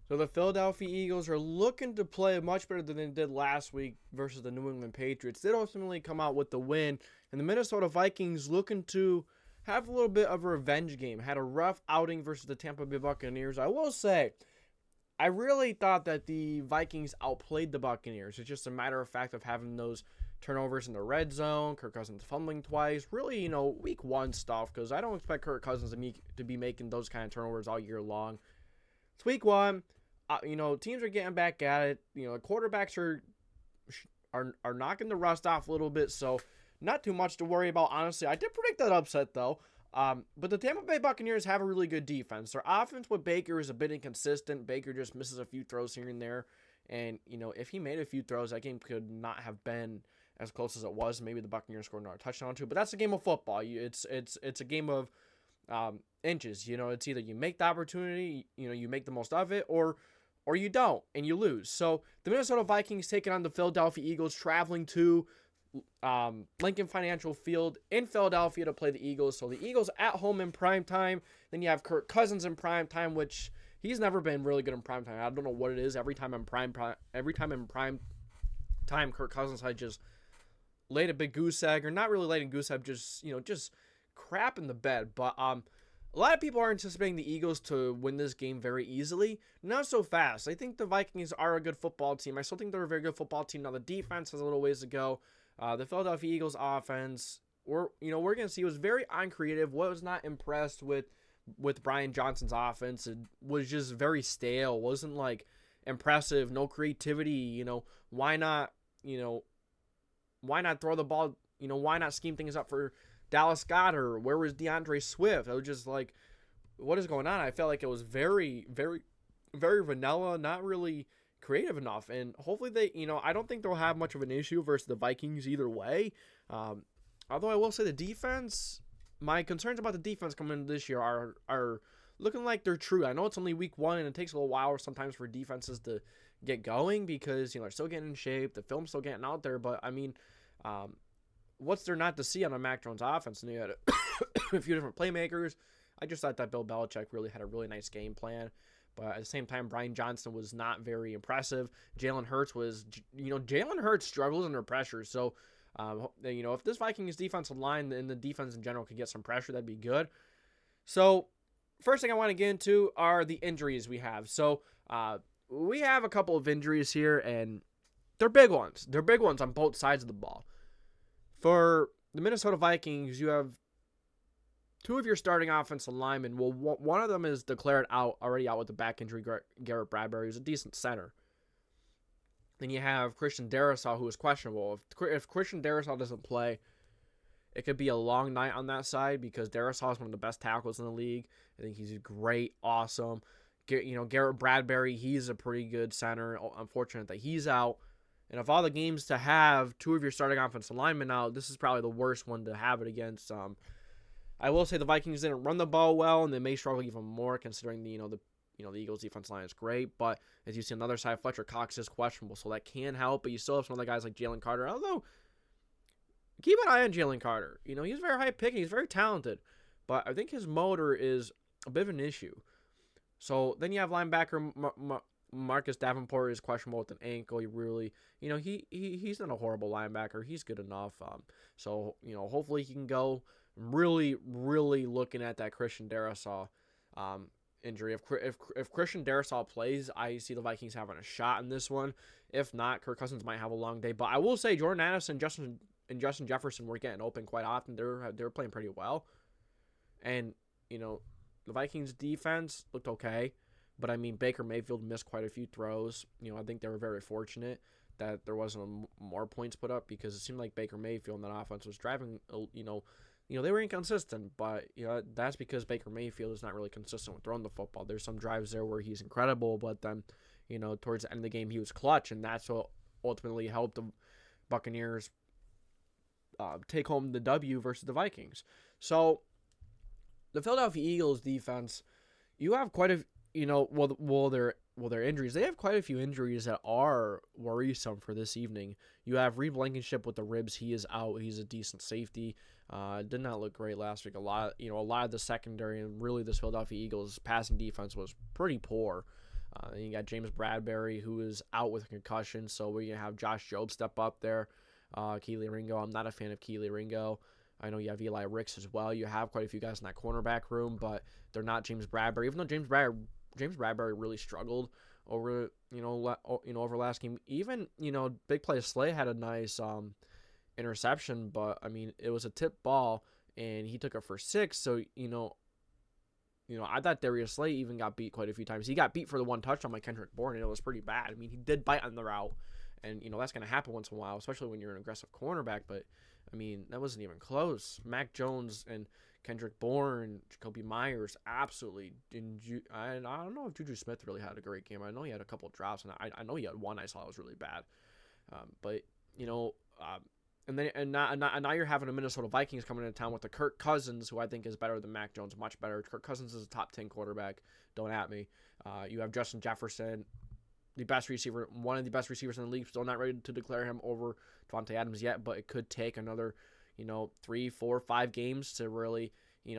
So the Philadelphia Eagles are looking to play much better than they did last week versus the New England Patriots. Did ultimately come out with the win, and the Minnesota Vikings looking to have a little bit of a revenge game. Had a rough outing versus the Tampa Bay Buccaneers. I will say, I really thought that the Vikings outplayed the Buccaneers. It's just a matter of fact of having those turnovers in the red zone, Kirk Cousins fumbling twice. Really, week one stuff, because I don't expect Kirk Cousins to be making those kind of turnovers all year long. It's week one. Teams are getting back at it. Quarterbacks are knocking the rust off a little bit, so not too much to worry about, honestly. I did predict that upset, though. But the Tampa Bay Buccaneers have a really good defense. Their offense with Baker is a bit inconsistent. Baker just misses a few throws here and there. And, if he made a few throws, that game could not have been as close as it was. Maybe the Buccaneers scored another touchdown too. But that's a game of football. It's a game of inches. It's either you make the opportunity, you make the most of it, or you don't, and you lose. So the Minnesota Vikings taking on the Philadelphia Eagles, traveling to Lincoln Financial Field in Philadelphia to play the Eagles. So the Eagles at home in prime time. Then you have Kirk Cousins in prime time, which he's never been really good in prime time. I don't know what it is. Every time in prime time, Kirk Cousins had just laid a big goose egg, or not really laid a goose egg, just crap in the bed. But a lot of people are anticipating the Eagles to win this game very easily. Not so fast. I think the Vikings are a good football team. I still think they're a very good football team. Now the defense has a little ways to go. The Philadelphia Eagles offense, we're going to see, was very uncreative. Was not impressed with Brian Johnson's offense. It was just very stale. Wasn't like impressive. No creativity. Why not? Why not throw the ball? Why not scheme things up for Dallas Goedert? Where was DeAndre Swift? I was just like, what is going on? I felt like it was very, very, very vanilla. Not really creative enough, and hopefully they, I don't think they'll have much of an issue versus the Vikings either way. Although I will say the defense, my concerns about the defense coming into this year are looking like they're true. I know it's only week one, and it takes a little while sometimes for defenses to get going because they're still getting in shape, the film's still getting out there. But I mean, what's there not to see on a Mac Jones offense? And you had a few different playmakers. I just thought that Bill Belichick really had a really nice game plan. But at the same time, Brian Johnson was not very impressive. Jalen Hurts struggles under pressure. So, if this Vikings defensive line and the defense in general could get some pressure, that'd be good. So, first thing I want to get into are the injuries we have. So, we have a couple of injuries here, and they're big ones. They're big ones on both sides of the ball. For the Minnesota Vikings, you have two of your starting offensive linemen. Well, one of them is declared already out with the back injury, Garrett Bradbury, who's a decent center. Then you have Christian Darrisaw, who is questionable. If Christian Darrisaw doesn't play, it could be a long night on that side because Darrisaw is one of the best tackles in the league. I think he's great, awesome. Garrett Bradbury, he's a pretty good center. Unfortunate that he's out. And of all the games to have two of your starting offensive linemen out, this is probably the worst one to have it against. I will say the Vikings didn't run the ball well, and they may struggle even more considering the Eagles' defense line is great. But as you see on the other side, Fletcher Cox is questionable, so that can help. But you still have some other guys like Jalen Carter. Although, keep an eye on Jalen Carter. He's very high picking. He's very talented. But I think his motor is a bit of an issue. So then you have linebacker Marcus Davenport is questionable with an ankle. He really, he's not a horrible linebacker. He's good enough. So hopefully he can go. I'm really, really looking at that Christian Darrisaw injury. If Christian Darrisaw plays, I see the Vikings having a shot in this one. If not, Kirk Cousins might have a long day. But I will say Jordan Addison and Justin Jefferson were getting open quite often. They were playing pretty well. And, the Vikings defense looked okay. But, I mean, Baker Mayfield missed quite a few throws. I think they were very fortunate that there wasn't more points put up because it seemed like Baker Mayfield and that offense was driving, they were inconsistent, but that's because Baker Mayfield is not really consistent with throwing the football. There's some drives there where he's incredible, but then, towards the end of the game, he was clutch, and that's what ultimately helped the Buccaneers take home the W versus the Vikings. So, the Philadelphia Eagles defense, you have quite a, their injuries. They have quite a few injuries that are worrisome for this evening. You have Reed Blankenship with the ribs. He is out. He's a decent safety. Did not look great last week. A lot of the secondary and really this Philadelphia Eagles passing defense was pretty poor. Then you got James Bradbury, who is out with a concussion, so we're going to have Josh Jobe step up there. Keely Ringo, I'm not a fan of Keely Ringo. I know you have Eli Ricks as well. You have quite a few guys in that cornerback room, but they're not James Bradbury. Even though James Bradbury really struggled over over last game. Even big play Slay had a nice interception, but I mean it was a tip ball and he took it for 6. So I thought Darius Slay even got beat quite a few times. He got beat for the one touchdown by Kendrick Bourne, and it was pretty bad. I mean, he did bite on the route, and that's going to happen once in a while, especially when you're an aggressive cornerback. But I mean, that wasn't even close. Mac Jones and Kendrick Bourne, Jacoby Myers, absolutely. I don't know if Juju Smith really had a great game. I know he had a couple of drops, and I know he had one I saw was really bad. But now you're having the Minnesota Vikings coming into town with the Kirk Cousins, who I think is better than Mac Jones, much better. Kirk Cousins is a top 10 quarterback. Don't at me. You have Justin Jefferson, the best receiver, one of the best receivers in the league. Still not ready to declare him over Davante Adams yet, but it could take another, 3, 4, 5 games to really,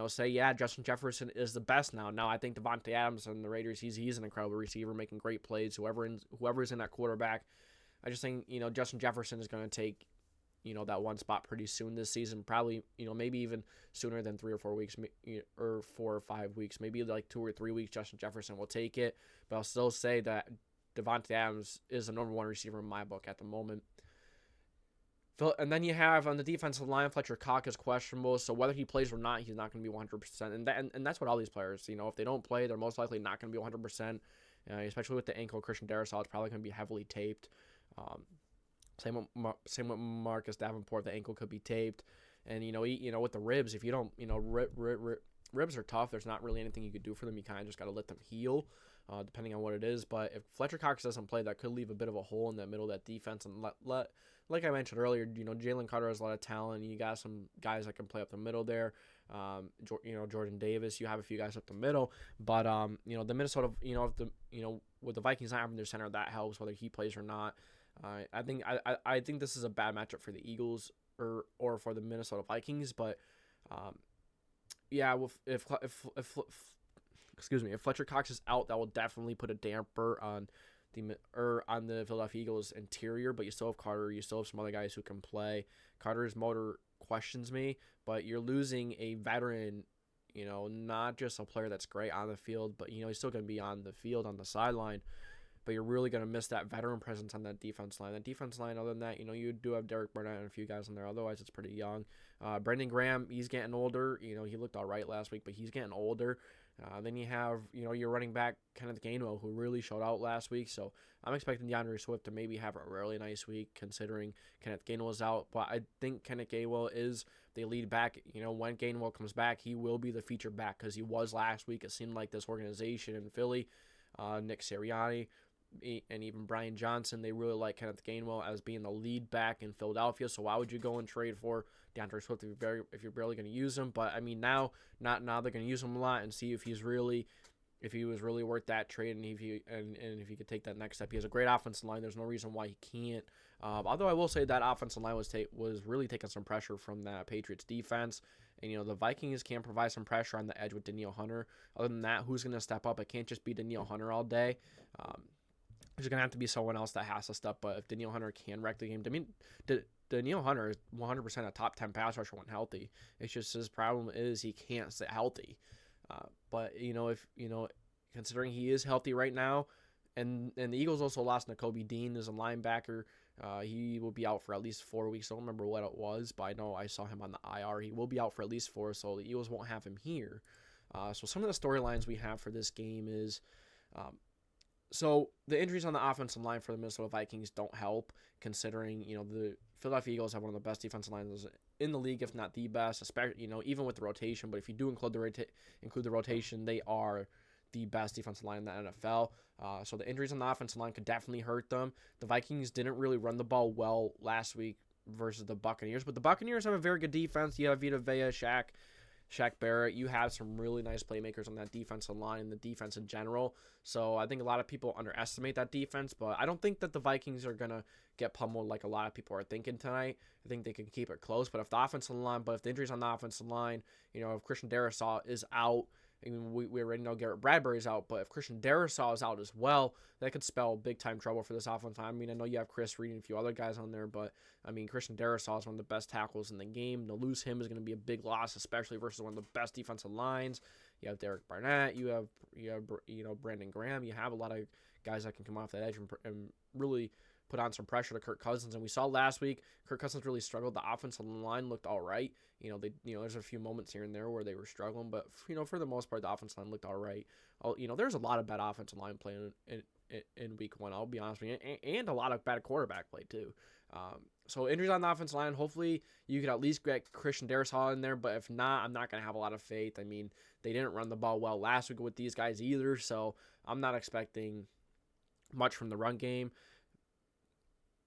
say, yeah, Justin Jefferson is the best now. Now, I think Davante Adams and the Raiders, he's an incredible receiver, making great plays. Whoever's in that quarterback, I just think, Justin Jefferson is going to take, that one spot pretty soon this season. Probably, maybe even sooner than 3 or 4 weeks, or 4 or 5 weeks. Maybe like 2 or 3 weeks, Justin Jefferson will take it. But I'll still say that Davante Adams is the number 1 receiver in my book at the moment. And then you have on the defensive line, Fletcher Cox is questionable, so whether he plays or not, he's not going to be 100%. And that's what all these players, if they don't play, they're most likely not going to be 100%. Especially with the ankle, Christian Darrisaw is probably going to be heavily taped. Same with Marcus Davenport, the ankle could be taped. And with the ribs, if you don't, ribs are tough. There's not really anything you could do for them. You kind of just got to let them heal, depending on what it is. But if Fletcher Cox doesn't play, that could leave a bit of a hole in the middle of that defense. And like I mentioned earlier, Jalen Carter has a lot of talent. You got some guys that can play up the middle there. Jordan Davis. You have a few guys up the middle. But the Minnesota, with the Vikings not having their center, that helps whether he plays or not. I think this is a bad matchup for the Eagles or for the Minnesota Vikings, but if Fletcher Cox is out, that will definitely put a damper on the Philadelphia Eagles interior. But you still have Carter, you still have some other guys who can play. Carter's motor questions me, but you're losing a veteran, not just a player that's great on the field, but he's still going to be on the field on the sideline. But you're really going to miss that veteran presence on that defense line. That defense line, other than that, you do have Derek Burnett and a few guys in there. Otherwise, it's pretty young. Brendan Graham, he's getting older. He looked all right last week, but he's getting older. Then you have, your running back, Kenneth Gainwell, who really showed out last week. So I'm expecting DeAndre Swift to maybe have a really nice week, considering Kenneth Gainwell's out. But I think Kenneth Gainwell is the lead back. When Gainwell comes back, he will be the feature back because he was last week. It seemed like this organization in Philly, Nick Sirianni, and even Brian Johnson, they really like Kenneth Gainwell as being the lead back in Philadelphia. So why would you go and trade for DeAndre Swift if you're barely going to use him? But I mean, now they're going to use him a lot and see if he was really worth that trade, and if he could take that next step. He has a great offensive line. There's no reason why he can't. Although I will say that offensive line was really taking some pressure from that Patriots defense. And the Vikings can provide some pressure on the edge with Danielle Hunter. Other than that, who's going to step up? It can't just be Danielle Hunter all day. There's going to have to be someone else that has to step. But if Danielle Hunter can wreck the game, Danielle Hunter is 100% a top 10 pass rusher when healthy. It's just his problem is he can't stay healthy. But if considering he is healthy right now, and the Eagles also lost Nakobe Dean as a linebacker. He will be out for at least 4 weeks. I don't remember what it was, but I know I saw him on the IR. He will be out for at least 4, so the Eagles won't have him here. So some of the storylines we have for this game is, so the injuries on the offensive line for the Minnesota Vikings don't help, considering the Philadelphia Eagles have one of the best defensive lines in the league, if not the best. Especially even with the rotation. But if you do include the rotation, they are the best defensive line in the NFL. So the injuries on the offensive line could definitely hurt them. The Vikings didn't really run the ball well last week versus the Buccaneers, but the Buccaneers have a very good defense. You have Vita Vea, Shaq Barrett. You have some really nice playmakers on that defensive line and the defense in general. So I think a lot of people underestimate that defense, but I don't think that the Vikings are going to get pummeled like a lot of people are thinking tonight. I think they can keep it close, but if the injuries on the offensive line, if Christian Darrisaw is out, I mean, we already know Garrett Bradbury's out, but if Christian Darrisaw is out as well, that could spell big-time trouble for this offense. I mean, I know you have Chris Reed and a few other guys on there, but, I mean, Christian Darrisaw is one of the best tackles in the game. To lose him is going to be a big loss, especially versus one of the best defensive lines. You have Derek Barnett. You have Brandon Graham. You have a lot of guys that can come off that edge and really put on some pressure to Kirk Cousins. And we saw last week, Kirk Cousins really struggled. The offensive line looked all right. There's a few moments here and there where they were struggling, but for the most part, the offensive line looked all right. There's a lot of bad offensive line play in week 1. I'll be honest with you, and a lot of bad quarterback play too. So injuries on the offensive line. Hopefully, you could at least get Christian Darrisaw in there, but if not, I'm not going to have a lot of faith. I mean, they didn't run the ball well last week with these guys either, so I'm not expecting much from the run game.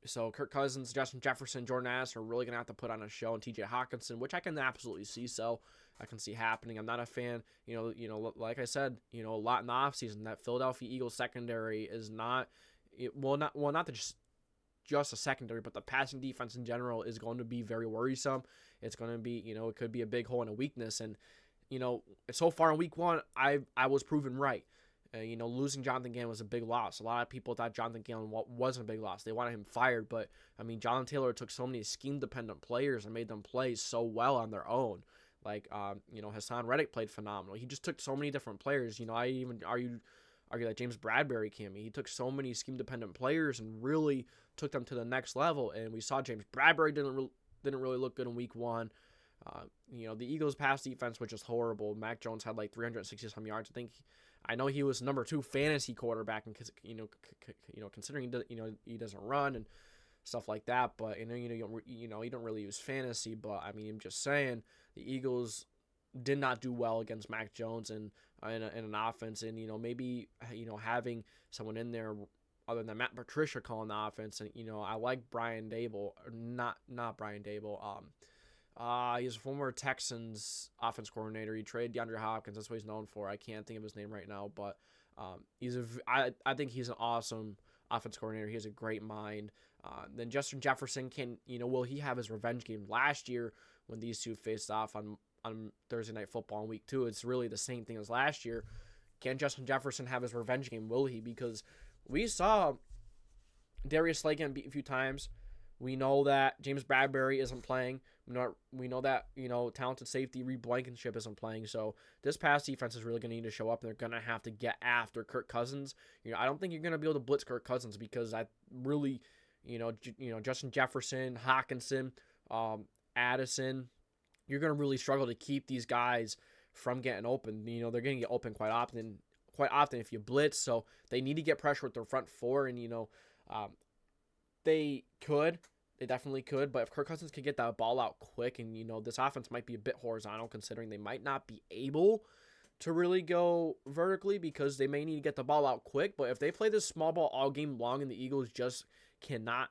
So Kirk Cousins, Justin Jefferson, Jordan Addison are really going to have to put on a show, and TJ Hawkinson, which I can absolutely see. So I can see happening. I'm not a fan, like I said, a lot in the offseason. That Philadelphia Eagles secondary is not just a secondary, but the passing defense in general is going to be very worrisome. It's going to be, it could be a big hole and a weakness. And, so far in week 1, I was proven right. Losing Jonathan Gannon was a big loss. A lot of people thought Jonathan Gannon wasn't a big loss. They wanted him fired, but, I mean, Jonathan Taylor took so many scheme-dependent players and made them play so well on their own. Like, Hassan Reddick played phenomenal. He just took so many different players. I even argue that James Bradbury came. He took so many scheme-dependent players and really took them to the next level. And we saw James Bradbury didn't really look good in week 1. The Eagles' pass defense was just horrible. Mac Jones had like 360-some yards. I know he was number 2 fantasy quarterback, and considering he doesn't run and stuff like that. But you don't really use fantasy. But I mean, I'm just saying the Eagles did not do well against Mac Jones and in an offense, and maybe having someone in there other than Matt Patricia calling the offense, and I like Brian Dable, not Brian Dable. He's a former Texans offense coordinator. He traded DeAndre Hopkins. That's what he's known for. I can't think of his name right now, but I think he's an awesome offense coordinator. He has a great mind. Then Justin Jefferson will he have his revenge game? Last year when these two faced off on Thursday Night Football in week 2, it's really the same thing as last year. Can Justin Jefferson have his revenge game? Will he? Because we saw Darius Slay get beat a few times. We know that James Bradbury isn't playing. We know that talented safety Reed Blankenship isn't playing. So this pass defense is really going to need to show up, and they're going to have to get after Kirk Cousins. I don't think you're going to be able to blitz Kirk Cousins because I really, Justin Jefferson, Hawkinson, Addison, you're going to really struggle to keep these guys from getting open. They're going to get open quite often if you blitz. So they need to get pressure with their front four, and they definitely could, but if Kirk Cousins could get that ball out quick, and this offense might be a bit horizontal, considering they might not be able to really go vertically because they may need to get the ball out quick. But if they play this small ball all game long and the Eagles just cannot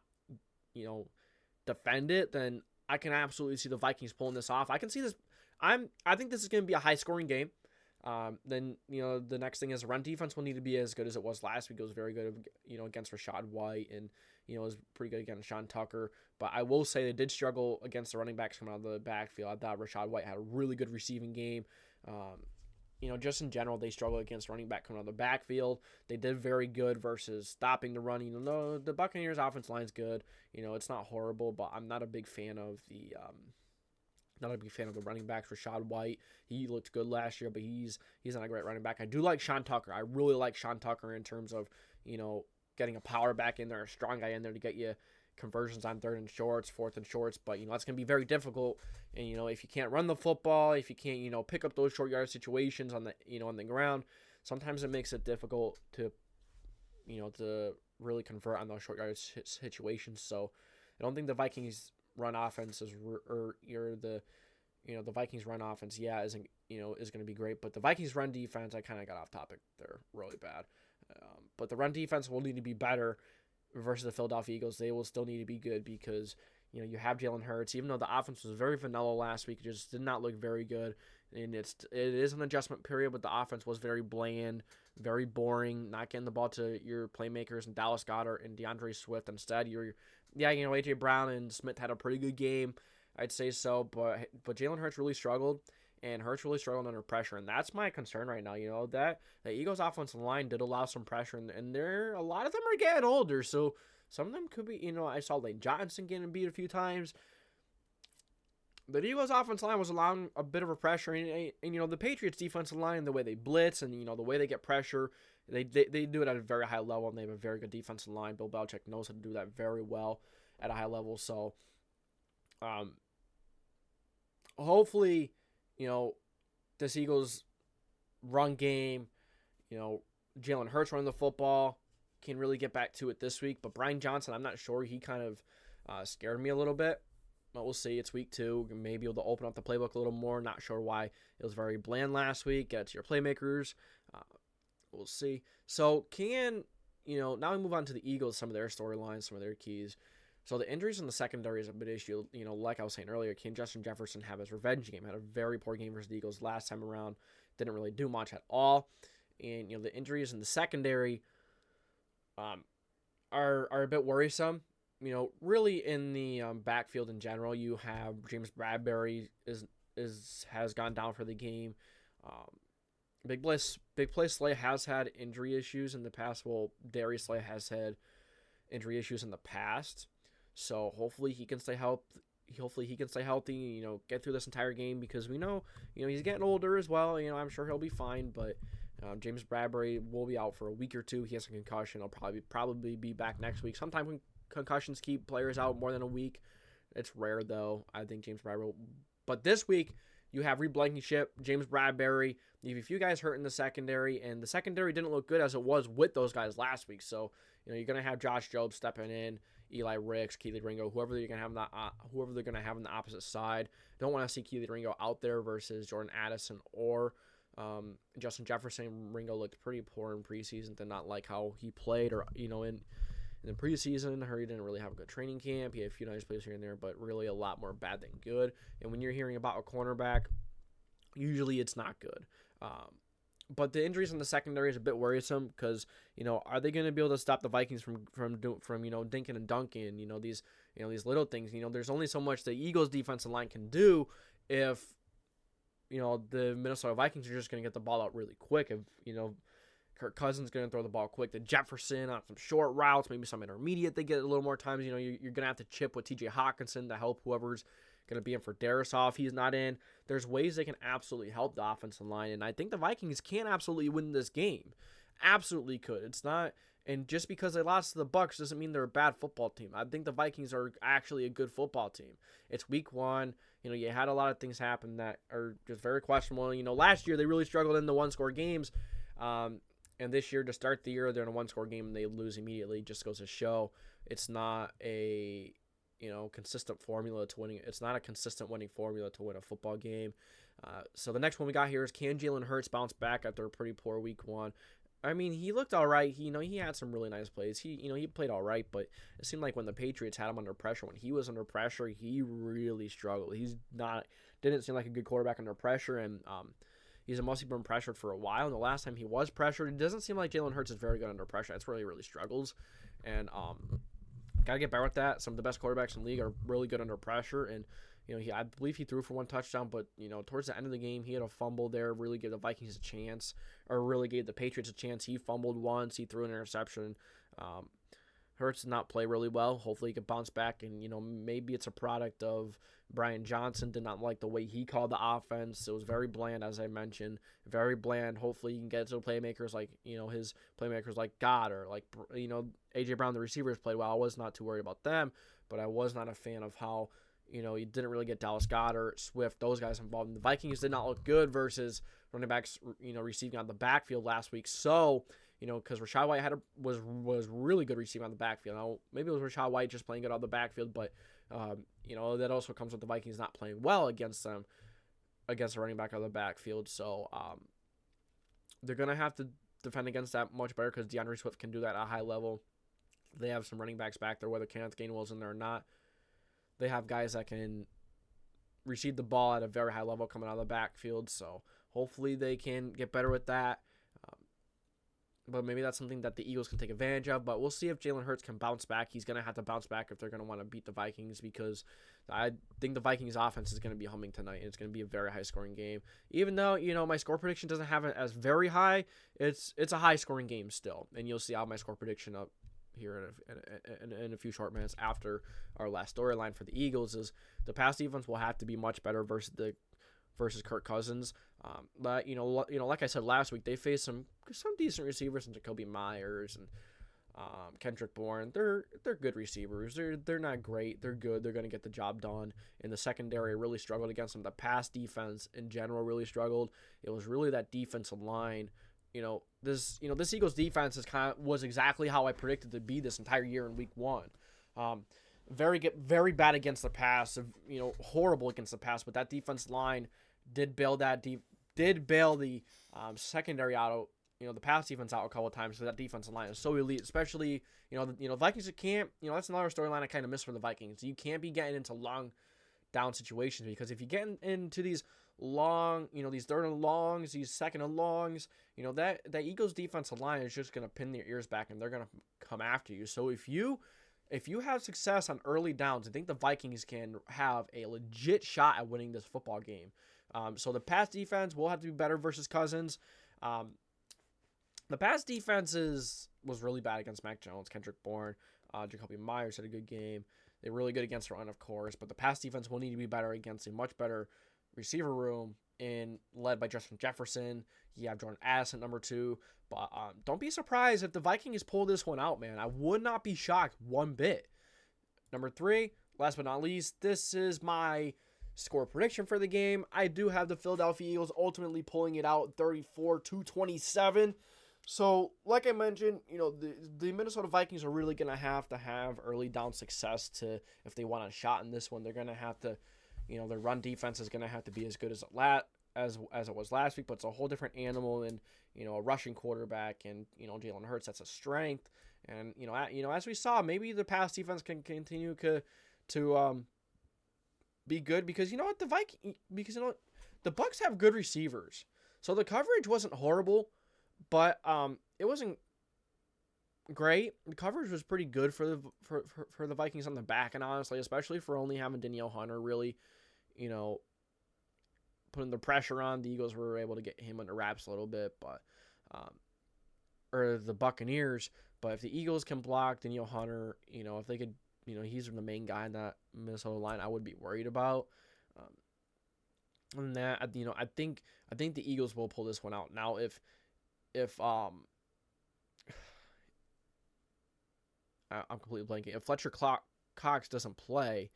defend it, then I can absolutely see the Vikings pulling this off. I can see this. I think this is going to be a high scoring game. Then the next thing is run defense will need to be as good as it was last week. It was very good, against Rachaad White, and it was pretty good against Sean Tucker. But I will say they did struggle against the running backs coming out of the backfield. I thought Rachaad White had a really good receiving game. Just in general, they struggled against running back coming out of the backfield. They did very good versus stopping the run. The Buccaneers' offense line's good. It's not horrible, but I'm not a big fan of the. Not a big fan of the running backs. Rachaad White, he looked good last year, but he's not a great running back. I do like Sean Tucker. I really like Sean Tucker in terms of, getting a power back in there, a strong guy in there to get you conversions on 3rd and shorts, 4th and shorts. But, that's going to be very difficult. And, if you can't run the football, if you can't, pick up those short yard situations on the, on the ground, sometimes it makes it difficult to, to really convert on those short yard situations. So I don't think the Vikings run offense is the Vikings run offense is going to be great, but the Vikings run defense, I kind of got off topic, they're really bad, but the run defense will need to be better versus the Philadelphia Eagles. They will still need to be good because you have Jalen Hurts. Even though the offense was very vanilla last week, it just did not look very good, and it is an adjustment period, but the offense was very bland, very boring, not getting the ball to your playmakers and Dallas Goedert and DeAndre Swift. Instead, A.J. Brown and Smith had a pretty good game, I'd say so, but Jalen Hurts really struggled, and Hurts really struggled under pressure, and that's my concern right now. That the Eagles' offensive line did allow some pressure, and a lot of them are getting older, so some of them could be. I saw Lane Johnson getting beat a few times. The Eagles' offensive line was allowing a bit of a pressure, and the Patriots' defensive line, the way they blitz and the way they get pressure, they do it at a very high level, and they have a very good defensive line. Bill Belichick knows how to do that very well at a high level. So, hopefully, this Eagles run game, Jalen Hurts running the football can really get back to it this week. But Brian Johnson, I'm not sure. He kind of scared me a little bit. But we'll see. It's week 2. Maybe able to open up the playbook a little more. Not sure why it was very bland last week. Get it to your playmakers. We'll see. So now we move on to the Eagles, some of their storylines, some of their keys. So the injuries in the secondary is a big issue. Like I was saying earlier, can Justin Jefferson have his revenge game? Had a very poor game versus the Eagles last time around. Didn't really do much at all. And, the injuries in the secondary are a bit worrisome. Really in the backfield in general, you have James Bradbury has gone down for the game. Big Play Slay has had injury issues in the past. Well, Darius Slay has had injury issues in the past. So hopefully he can stay healthy. Get through this entire game, because we know, he's getting older as well. I'm sure he'll be fine, but James Bradbury will be out for a week or 2. He has a concussion. He'll probably be back next week. Sometimes when concussions keep players out more than a week, it's rare though. I think James Bradbury. But this week you have Reed Blankenship, James Bradbury. You have a few guys hurt in the secondary, and the secondary didn't look good as it was with those guys last week. So you're gonna have Josh Jobs stepping in, Eli Ricks, Keely Ringo, whoever they're gonna have on the opposite side. Don't want to see Keely Ringo out there versus Jordan Addison or Justin Jefferson. Ringo looked pretty poor in preseason. Did not like how he played, or in the preseason. He didn't really have a good training camp. He had a few nice plays here and there, but really a lot more bad than good. And when you're hearing about a cornerback, usually it's not good. But the injuries in the secondary is a bit worrisome, because are they going to be able to stop the Vikings from dinking and dunking? These little things. There's only so much the Eagles' defensive line can do if the Minnesota Vikings are just going to get the ball out really quick. If Kirk Cousins going to throw the ball quick to Jefferson on some short routes, maybe some intermediate, they get a little more times. You're going to have to chip with TJ Hawkinson to help whoever's going to be in for Darisaw if he's not in. There's ways they can absolutely help the offensive line, and I think the Vikings can absolutely win this game. Absolutely could. It's not, and just because they lost to the Bucs doesn't mean they're a bad football team. I think the Vikings are actually a good football team. It's week 1. You had a lot of things happen that are just very questionable. Last year they really struggled in the one-score games. And this year, to start the year, they're in a one-score game and they lose immediately. Just goes to show it's not a consistent formula to winning. It's not a consistent winning formula to win a football game. So the next one we got here is, can Jalen Hurts bounce back after a pretty poor week 1? I mean, he looked all right. He had some really nice plays. He played all right, but it seemed like when the Patriots had him under pressure, when he was under pressure, he really struggled. Didn't seem like a good quarterback under pressure, and he's mostly been pressured for a while, and the last time he was pressured, it doesn't seem like Jalen Hurts is very good under pressure. That's where he really struggles, and gotta get better with that. Some of the best quarterbacks in the league are really good under pressure, and I believe he threw for 1 touchdown, but towards the end of the game, he had a fumble there, really gave the Vikings a chance, or really gave the Patriots a chance. He fumbled once, he threw an interception. Hurts did not play really well. Hopefully he can bounce back, and maybe it's a product of Brian Johnson did not like the way he called the offense. It was very bland, as I mentioned, very bland. Hopefully he can get to the playmakers like his playmakers like God, or like AJ Brown. The receivers played well. I was not too worried about them, but I was not a fan of how he didn't really get Dallas Goedert, Swift, those guys involved. And the Vikings did not look good versus running backs receiving on the backfield last week. So because Rachaad White was really good receiving on the backfield. Now, maybe it was Rachaad White just playing good on the backfield, but that also comes with the Vikings not playing well against a running back on the backfield. So they're gonna have to defend against that much better, because DeAndre Swift can do that at a high level. They have some running backs back there, whether Kenneth Gainwell's in there or not. They have guys that can receive the ball at a very high level coming out of the backfield. So hopefully they can get better with that. but maybe that's something that the Eagles can take advantage of. But we'll see if Jalen Hurts can bounce back. He's going to have to bounce back if they're going to want to beat the Vikings, because I think the Vikings offense is going to be humming tonight, and it's going to be a very high-scoring game. Even though, my score prediction doesn't have it as very high, it's a high-scoring game still. And you'll see how my score prediction up here in a few short minutes after our last storyline for the Eagles is the pass defense will have to be much better versus Kirk Cousins. But like I said last week, they faced some decent receivers in Jacoby Myers and Kendrick Bourne. They're good receivers. They're not great. They're good. They're going to get the job done. In the secondary, really struggled against them. The pass defense in general really struggled. It was really that defensive line. This Eagles defense was exactly how I predicted to be this entire year in Week 1. Very bad against the pass. Horrible against the pass. But that defense line did bail the secondary out. The pass defense out a couple of times. So that defensive line is so elite, especially Vikings can't. That's another storyline I kind of miss from the Vikings. You can't be getting into long down situations, because if you get into these long, these third and longs, these second and longs, that Eagles defensive line is just gonna pin their ears back and they're gonna come after you. So if you have success on early downs, I think the Vikings can have a legit shot at winning this football game. So the pass defense will have to be better versus Cousins. The pass defense was really bad against Mac Jones, Kendrick Bourne, Jacoby Myers had a good game. They're really good against the run, of course, but the pass defense will need to be better against a much better receiver room led by Justin Jefferson. You have Jordan Addison, number 2. But don't be surprised if the Vikings pull this one out, man. I would not be shocked one bit. Number 3, last but not least, this is my score prediction for the game. I do have the Philadelphia Eagles ultimately pulling it out 34-27. So, like I mentioned, the Minnesota Vikings are really going to have early down success if they want a shot in this one. They're going to have to, their run defense is going to have to be as good as it was last week, but it's a whole different animal, and, a rushing quarterback and, Jalen Hurts, that's a strength. And, as we saw, maybe the pass defense can continue to be good, because the Bucs have good receivers. So the coverage wasn't horrible, but it wasn't great. The coverage was pretty good for the Vikings on the back, and honestly, especially for only having Danielle Hunter really, putting the pressure on. The Eagles were able to get him under wraps a little bit, but or the Buccaneers. But if the Eagles can block Danielle Hunter, if they could, he's the main guy in that Minnesota line, I would be worried about. And that, I think the Eagles will pull this one out. Now, if I'm completely blanking. If Fletcher Cox doesn't play,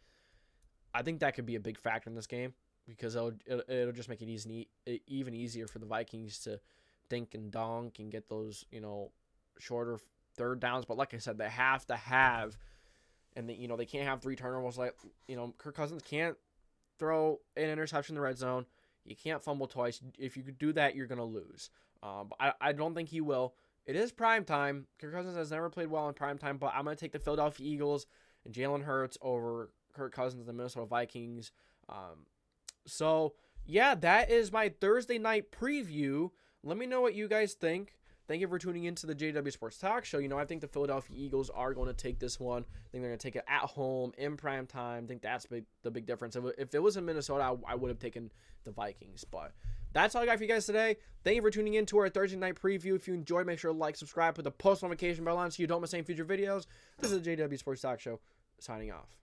I think that could be a big factor in this game, because it'll just make it even easier for the Vikings to dink and dunk and get those, shorter third downs. But like I said, they have to have, and they can't have 3 turnovers. Like, Kirk Cousins can't throw an interception in the red zone. You can't fumble twice. If you could do that, you're going to lose. But I don't think he will. It is prime time. Kirk Cousins has never played well in prime time, but I'm going to take the Philadelphia Eagles and Jalen Hurts over Kirk Cousins and the Minnesota Vikings. So, yeah, that is my Thursday night preview. Let me know what you guys think. Thank you for tuning into the JDW Sports Talk Show. I think the Philadelphia Eagles are going to take this one. I think they're going to take it at home in prime time. I think that's the big difference. If it was in Minnesota, I would have taken the Vikings. But that's all I got for you guys today. Thank you for tuning in to our Thursday night preview. If you enjoyed, make sure to like, subscribe, put the post notification bell on so you don't miss any future videos. This is the JDW Sports Talk Show, signing off.